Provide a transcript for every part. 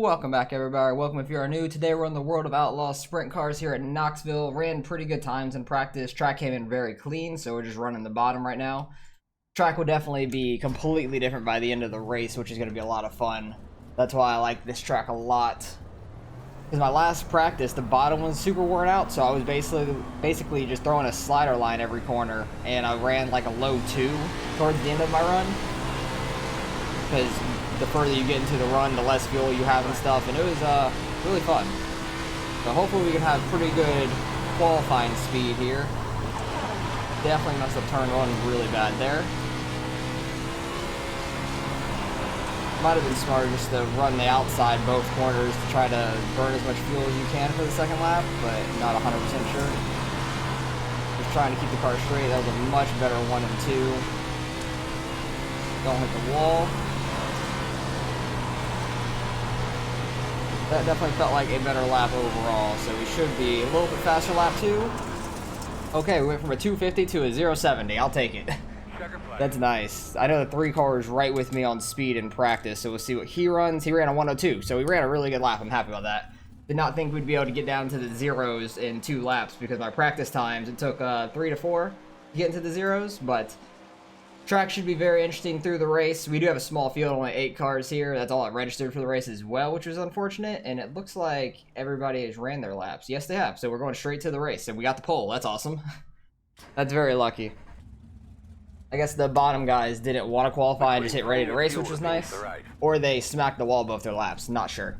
Welcome back, everybody. Welcome if you are new. Today we're in the world of Outlaw sprint cars here at Knoxville. Ran pretty good times in practice. Track came in very clean, so we're just running the bottom right now. Track will definitely be completely different by the end of the race, which is going to be a lot of fun. That's why I like this track a lot. Because my last practice, the bottom was super worn out, so I was basically just throwing a slider line every corner, and I ran like a low 2 towards the end of my run. Because the further you get into the run, the less fuel you have and stuff, and it was really fun. So hopefully we can have pretty good qualifying speed here. Definitely messed up turn 1 really bad there. Might have been smarter just to run the outside both corners to try to burn as much fuel as you can for the second lap, but not 100% sure. Just trying to keep the car straight. That was a much better 1 and 2. Don't hit the wall. That definitely felt like a better lap overall, so we should be a little bit faster lap 2. Okay, we went from a 250 to a 070. I'll take it. That's nice. I know the 3 car is right with me on speed in practice, so we'll see what he runs. He ran a 102, so we ran a really good lap. I'm happy about that. Did not think we'd be able to get down to the zeros in 2 laps because my practice times, it took 3 to 4 to get into the zeros, but track should be very interesting through the race. We do have a small field, only 8 cars here. That's all I registered for the race as well, which was unfortunate, and it looks like everybody has ran their laps. Yes, they have, so we're going straight to the race, and we got the pole. That's awesome. That's very lucky. I guess the bottom guys didn't want to qualify and just hit ready to race, which was nice. Or they smacked the wall both their laps. Not sure.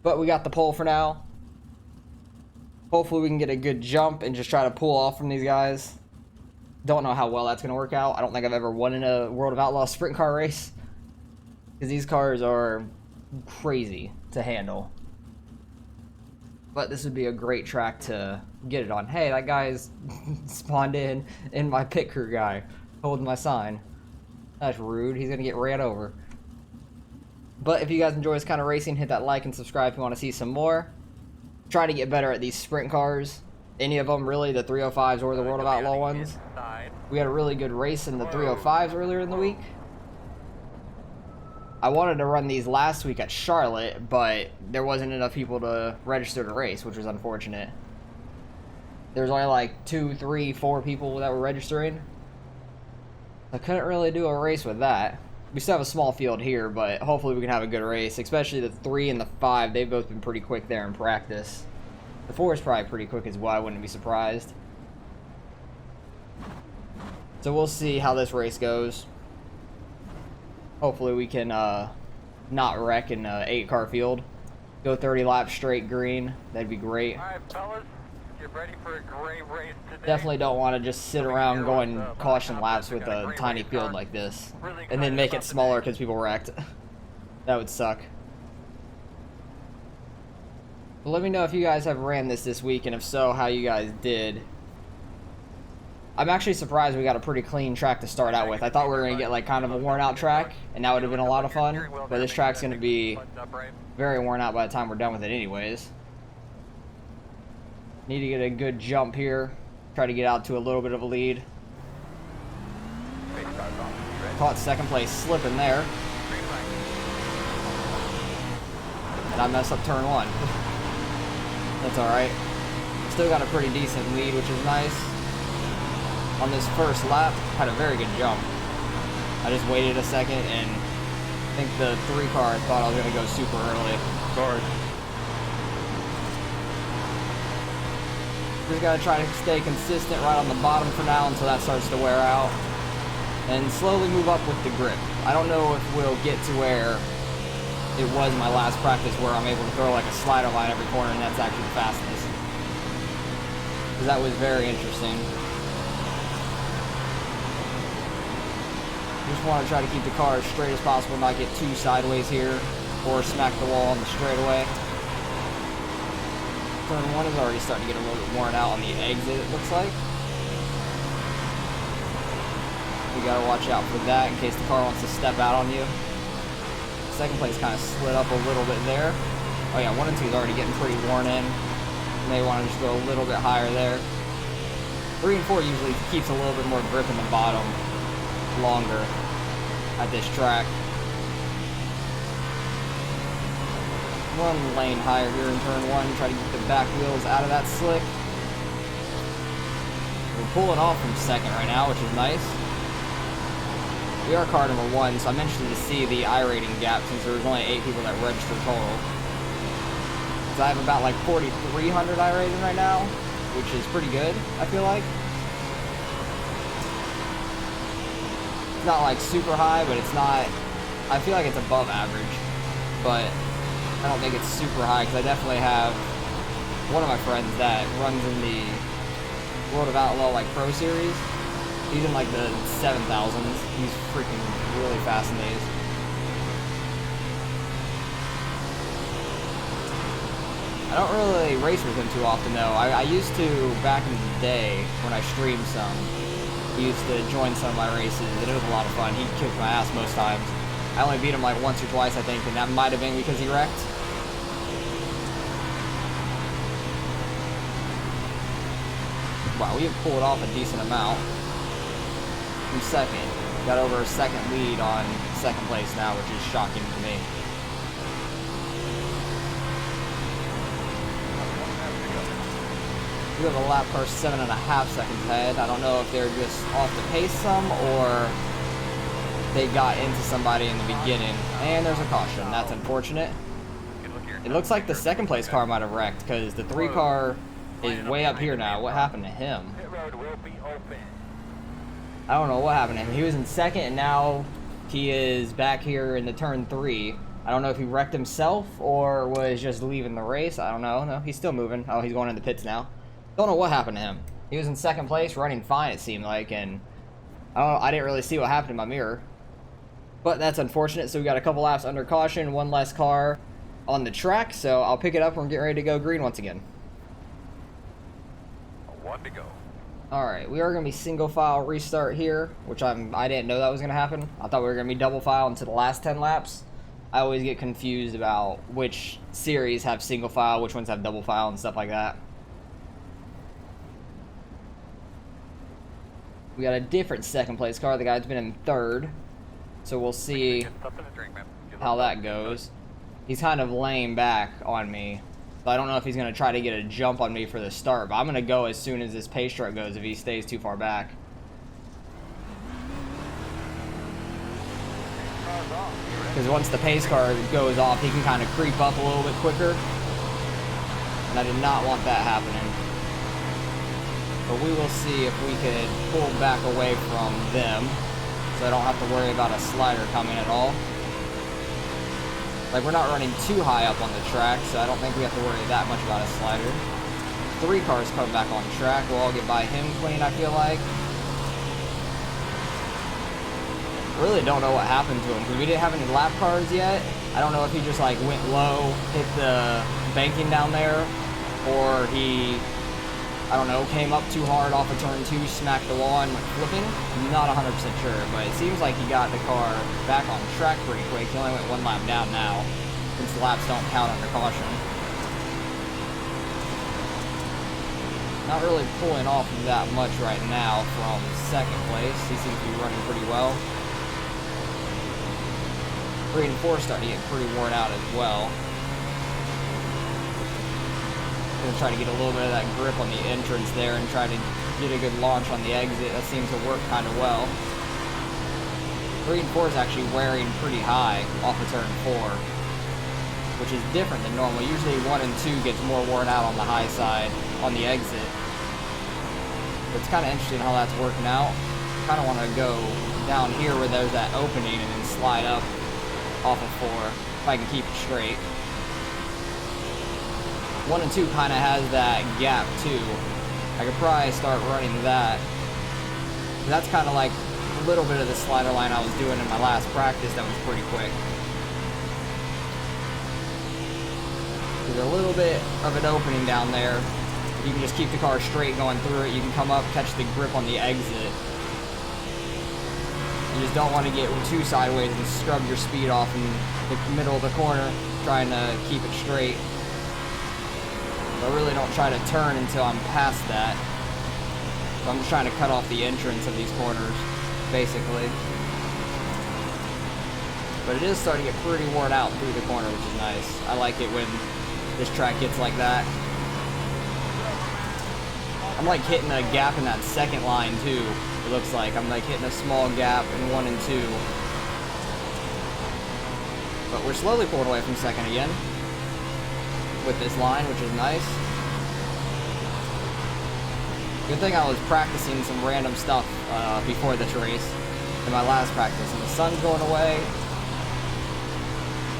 But we got the pole for now. Hopefully we can get a good jump and just try to pull off from these guys. Don't know how well that's going to work out. I don't think I've ever won in a World of Outlaw sprint car race. Because these cars are crazy to handle. But this would be a great track to get it on. Hey, that guy's spawned in my pit crew guy, holding my sign. That's rude. He's gonna get ran over. But if you guys enjoy this kind of racing, hit that like and subscribe if you want to see some more. Try to get better at these sprint cars. Any of them, really, the 305s or the World of Outlaw ones. We had a really good race in the 305s earlier in the week. I wanted to run these last week at Charlotte, but there wasn't enough people to register to race, which was unfortunate. There was only like 2, 3, 4 people that were registering. I couldn't really do a race with that. We still have a small field here, but hopefully we can have a good race, especially the 3 and the 5. They've both been pretty quick there in practice. The 4 is probably pretty quick as well. I wouldn't be surprised. So we'll see how this race goes. Hopefully we can not wreck in an 8-car field. Go 30 laps straight green. That'd be great. All right, fellas, get ready for a great race today. Definitely don't want to just sit around going caution laps with a tiny field like this. And then make it smaller because people wrecked. That would suck. But let me know if you guys have ran this week, and if so, how you guys did. I'm actually surprised we got a pretty clean track to start out with. I thought we were going to get like kind of a worn out track, and that would have been a lot of fun. But this track's going to be very worn out by the time we're done with it anyways. Need to get a good jump here. Try to get out to a little bit of a lead. Caught second place slipping there. And I messed up turn 1. That's alright. Still got a pretty decent lead, which is nice. On this first lap, had a very good jump. I just waited a second, and I think the 3 car thought I was going to go super early. Sorry. Just got to try to stay consistent right on the bottom for now until that starts to wear out. And slowly move up with the grip. I don't know if we'll get to where it was my last practice where I'm able to throw like a slider line every corner, and that's actually the fastest. Because that was very interesting. Just want to try to keep the car as straight as possible, not get too sideways here, or smack the wall on the straightaway. Turn 1 is already starting to get a little bit worn out on the exit, it looks like. You gotta watch out for that in case the car wants to step out on you. Second place kind of slid up a little bit there. Oh yeah, 1 and 2 is already getting pretty worn in. May want to just go a little bit higher there. 3 and 4 usually keeps a little bit more grip in the bottom longer at this track. one lane higher here in turn one, try to get the back wheels out of that slick. We're pulling off from second right now, which is nice. We are car number one, so I'm interested to see the iRating gap since there was only 8 people that registered total. So I have about like 4,300 iRating right now, which is pretty good, I feel like. It's not like super high, but it's not, I feel like it's above average, but I don't think it's super high because I definitely have one of my friends that runs in the World of Outlaw like Pro Series. He's in like the 7,000s. He's freaking really fast in these. I don't really race with him too often though. I used to back in the day when I streamed some. He used to join some of my races and it was a lot of fun. He kicked my ass most times. I only beat him like once or twice I think, and that might have been because he wrecked. Wow, we have pulled off a decent amount. From second. Got over a second lead on second place now, which is shocking to me. We have a lap car 7.5 seconds ahead. I don't know if they're just off the pace some or they got into somebody in the beginning. And there's a caution. That's unfortunate. It looks like the second place car might have wrecked because the 3 car is way up here now. What happened to him? I don't know what happened to him. He was in second and now he is back here in the turn 3. I don't know if he wrecked himself or was just leaving the race. I don't know. No, he's still moving. Oh, he's going in the pits now. Don't know what happened to him. He was in second place, running fine it seemed like, and I didn't really see what happened in my mirror. But that's unfortunate, so we got a couple laps under caution, one less car on the track, so I'll pick it up when we're getting ready to go green once again. 1 to go. Alright, we are going to be single file restart here, which I didn't know that was going to happen. I thought we were going to be double file into the last 10 laps. I always get confused about which series have single file, which ones have double file and stuff like that. We got a different second place car. The guy's been in third, so we'll see how that goes. He's kind of laying back on me. So I don't know if he's going to try to get a jump on me for the start, but I'm going to go as soon as this pace truck goes if he stays too far back. Because once the pace car goes off, he can kind of creep up a little bit quicker. And I did not want that happening. But we will see if we could pull back away from them so I don't have to worry about a slider coming at all. Like, we're not running too high up on the track, so I don't think we have to worry that much about a slider. 3 cars come back on track. We'll all get by him clean, I feel like. Really don't know what happened to him, because we didn't have any lap cars yet. I don't know if he just, like, went low, hit the banking down there, or he, I don't know, came up too hard off of turn 2, smacked the wall and went flipping. I'm not 100% sure, but it seems like he got the car back on track pretty quick. He only went 1 lap down now, since the laps don't count under caution. Not really pulling off that much right now from second place. He seems to be running pretty well. 3 and 4 starting to get pretty worn out as well. Gonna try to get a little bit of that grip on the entrance there and try to get a good launch on the exit. That seems to work kind of well. 3 and 4 is actually wearing pretty high off of turn 4, which is different than normal. Usually 1 and 2 gets more worn out on the high side on the exit. But it's kind of interesting how that's working out. Kind of want to go down here where there's that opening and then slide up off of 4 if I can keep it straight. 1 and 2 kind of has that gap too. I could probably start running that. That's kind of like a little bit of the slider line I was doing in my last practice that was pretty quick. There's a little bit of an opening down there. You can just keep the car straight going through it. You can come up, catch the grip on the exit. You just don't want to get too sideways and scrub your speed off in the middle of the corner, trying to keep it straight. I really don't try to turn until I'm past that. So I'm just trying to cut off the entrance of these corners, basically. but it is starting to get pretty worn out through the corner, which is nice. I like it when this track gets like that. I'm like hitting a gap in that second line too. It looks like I'm like hitting a small gap in 1 and 2. But we're slowly pulling away from second again with this line, which is nice. Good thing I was practicing some random stuff before this race in my last practice, and the sun's going away.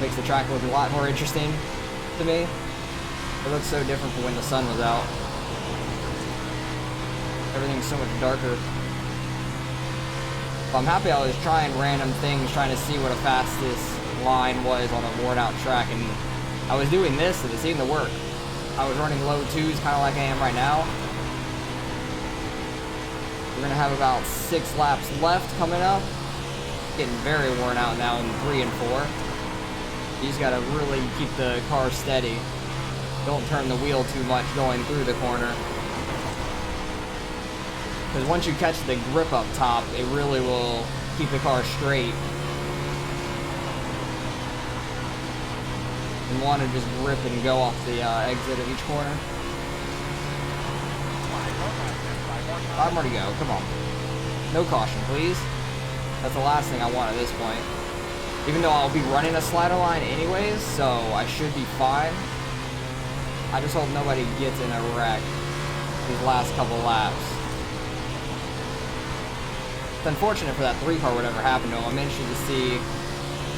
Makes the track look a lot more interesting to me. It looks so different from when the sun was out. Everything's so much darker. But I'm happy I was trying random things, trying to see what a fastest line was on a worn out track, and I was doing this and it seemed to work. I was running low 2s kind of like I am right now. We're gonna have about 6 laps left coming up. Getting very worn out now in 3 and 4. You just gotta really keep the car steady. Don't turn the wheel too much going through the corner. Because once you catch the grip up top, it really will keep the car straight. And want to just grip and go off the exit of each corner. 5 more to go, come on. No caution, please. That's the last thing I want at this point. Even though I'll be running a slider line anyways, so I should be fine. I just hope nobody gets in a wreck these last couple laps. It's unfortunate for that 3 car whatever happened to him. I'm interested to see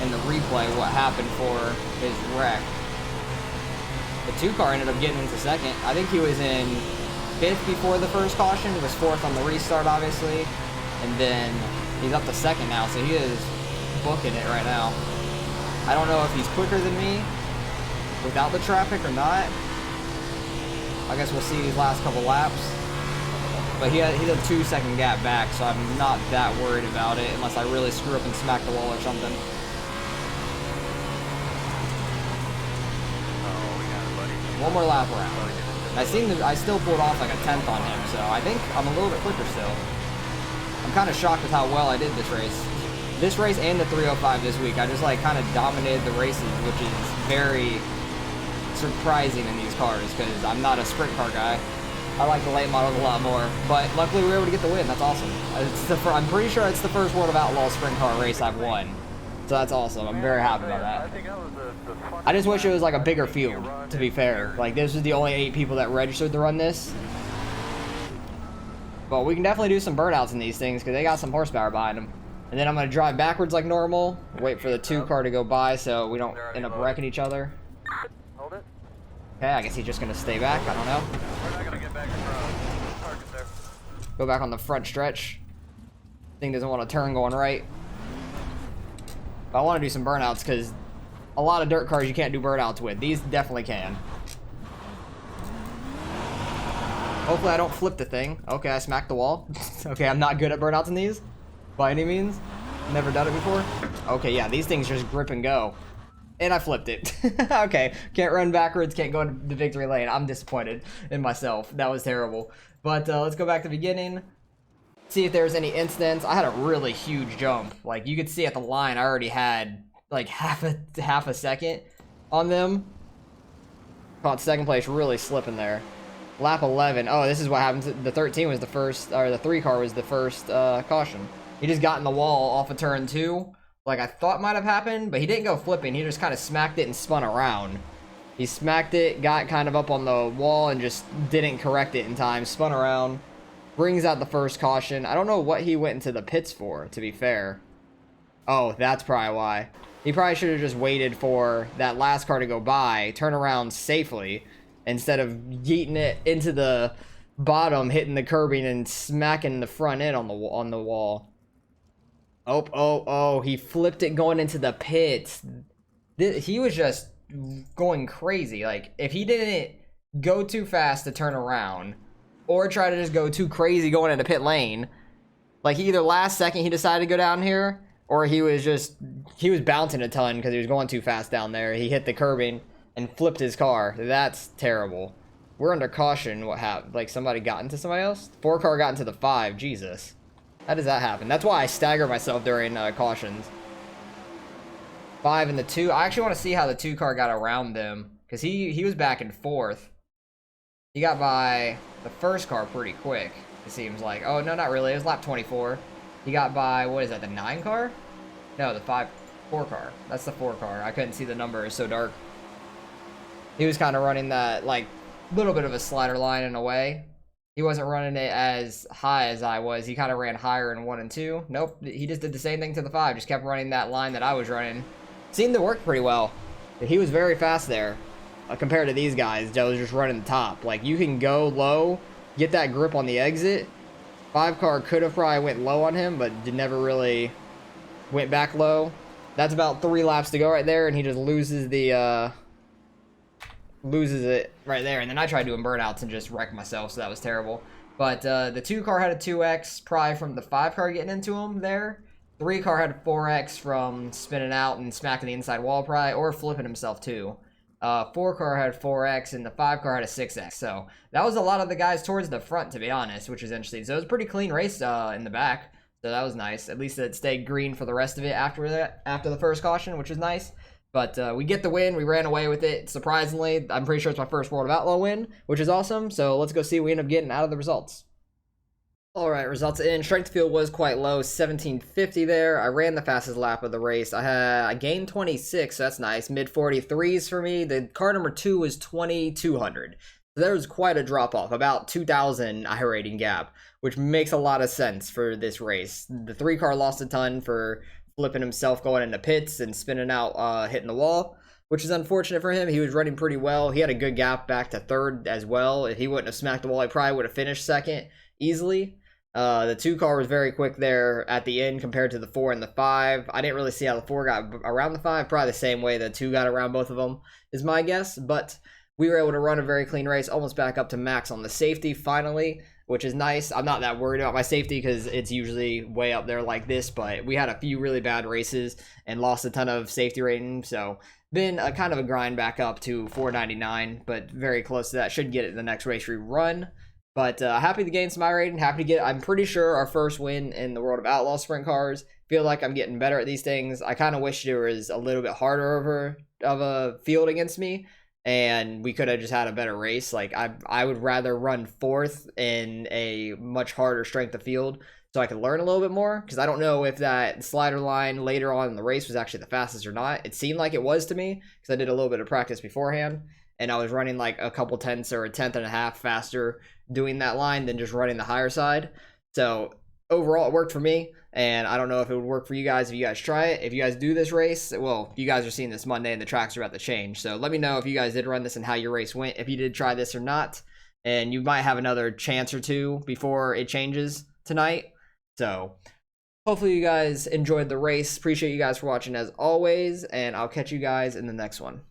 in the replay what happened for his wreck. The 2 car ended up getting into second. I think he was in 5th before the first caution. He was 4th on the restart, obviously. And then he's up to second now, so he is booking it right now. I don't know if he's quicker than me without the traffic or not. I guess we'll see these last couple laps. But he's a 2-second gap back, so I'm not that worried about it unless I really screw up and smack the wall or something. One more lap around. I still pulled off like a 10th on him, so I think I'm a little bit quicker still. I'm kind of shocked with how well I did this race. This race and the 305 this week, I just like kind of dominated the races, which is very surprising in these cars because I'm not a sprint car guy. I like the late models a lot more, but luckily we were able to get the win. That's awesome. I'm pretty sure it's the first World of Outlaw sprint car race I've won. So that's awesome. I'm very happy about that. I just wish it was like a bigger field, to be fair. Like, this was the only 8 people that registered to run this. But we can definitely do some burnouts in these things because they got some horsepower behind them. And then I'm going to drive backwards like normal, wait for the 2 car to go by so we don't end up wrecking each other. Hold it. Okay, I guess he's just going to stay back. I don't know. We're not going to get back in front. Target there. Go back on the front stretch. Thing doesn't want to turn going right. But I want to do some burnouts because a lot of dirt cars you can't do burnouts with. These definitely can. Hopefully I don't flip the thing. Okay, I smacked the wall. Okay, I'm not good at burnouts in these by any means. Never done it before. Okay, yeah, these things just grip and go. And I flipped it. Okay, can't run backwards, can't go into the victory lane. I'm disappointed in myself. That was terrible. But let's go back to the beginning. See if there's any incidents. I had a really huge jump. Like, you could see at the line, I already had like half a second on them. Caught second place, really slipping there. Lap 11. Oh, this is what happened. The 13 was the first, or the 3 car was the first caution. He just got in the wall off of turn 2. Like I thought might have happened, but he didn't go flipping. He just kind of smacked it and spun around. He smacked it, got kind of up on the wall and just didn't correct it in time. Spun around, brings out the first caution. I don't know what he went into the pits for, to be fair. Oh, that's probably why. He probably should have just waited for that last car to go by, turn around safely, instead of yeeting it into the bottom, hitting the curbing and smacking the front end on the wall. Oh, he flipped it going into the pits. He was just going crazy. Like, if he didn't go too fast to turn around or try to just go too crazy going into pit lane, like either last second he decided to go down here or he was bouncing a ton because he was going too fast down there. He hit the curbing and flipped his car. That's terrible. We're under caution. What happened? Like somebody got into somebody else? 4 car got into the 5. Jesus. How does that happen? That's why I stagger myself during cautions. 5 in the 2. I actually want to see how the 2 car got around them, because he was back and forth. He got by the first car pretty quick, it seems like. Oh, no, not really. It was lap 24. He got by, what is that, the 9 car? No, the 4 car. That's the 4 car. I couldn't see the number. It's so dark. He was kind of running that, like, little bit of a slider line in a way. He wasn't running it as high as I was. He kind of ran higher in 1 and 2. Nope, he just did the same thing to the 5. Just kept running that line that I was running. Seemed to work pretty well. He was very fast there. Compared to these guys that was just running the top. Like, you can go low, get that grip on the exit. 5 car could have probably went low on him, but never really went back low. That's about 3 laps to go right there, and he just loses the loses it right there. And then I tried doing burnouts and just wrecked myself, so that was terrible. But the 2 car had a 2x probably from the 5 car getting into him there. 3 car had a 4x from spinning out and smacking the inside wall probably, or flipping himself too. 4 car had 4x, and the 5 car had a 6x. So that was a lot of the guys towards the front, to be honest, which is interesting. So it was a pretty clean race in the back. So that was nice. At least it stayed green for the rest of it after the first caution, which was nice. But we get the win. We ran away with it. Surprisingly, I'm pretty sure it's my first World of Outlaw win, which is awesome. So let's go see what we end up getting out of the results. All right, results in. Strength of field was quite low, 1750 there. I ran the fastest lap of the race. I gained 26, so that's nice. Mid 43s for me. The car number 2 was 2200. So there was quite a drop off, about 2000 iRating gap, which makes a lot of sense for this race. The 3 car lost a ton for flipping himself going into pits and spinning out, hitting the wall, which is unfortunate for him. He was running pretty well. He had a good gap back to 3rd as well. If he wouldn't have smacked the wall, he probably would have finished 2nd easily. The 2 car was very quick there at the end compared to the 4 and the 5. I didn't really see how the 4 got around the 5. Probably the same way the 2 got around both of them is my guess. But we were able to run a very clean race, almost back up to max on the safety finally, which is nice. I'm not that worried about my safety because it's usually way up there like this. But we had a few really bad races and lost a ton of safety rating. So been a kind of a grind back up to 499, but very close to that. Should get it the next race we run. But happy to gain some iRating. Happy to get, I'm pretty sure, our first win in the World of Outlaw sprint cars. Feel like I'm getting better at these things. I kind of wish there was a little bit harder of a field against me, and we could have just had a better race. Like, I would rather run 4th in a much harder strength of field so I could learn a little bit more, because I don't know if that slider line later on in the race was actually the fastest or not. It seemed like it was to me, because I did a little bit of practice beforehand, and I was running like a couple tenths or a tenth and a half faster doing that line than just running the higher side. So overall it worked for me, and I don't know if it would work for you guys if you guys try it. If you guys do this race, well, you guys are seeing this Monday and the tracks are about to change, so let me know if you guys did run this and how your race went, if you did try this or not, and you might have another chance or 2 before it changes tonight. So hopefully you guys enjoyed the race. Appreciate you guys for watching as always, and I'll catch you guys in the next one.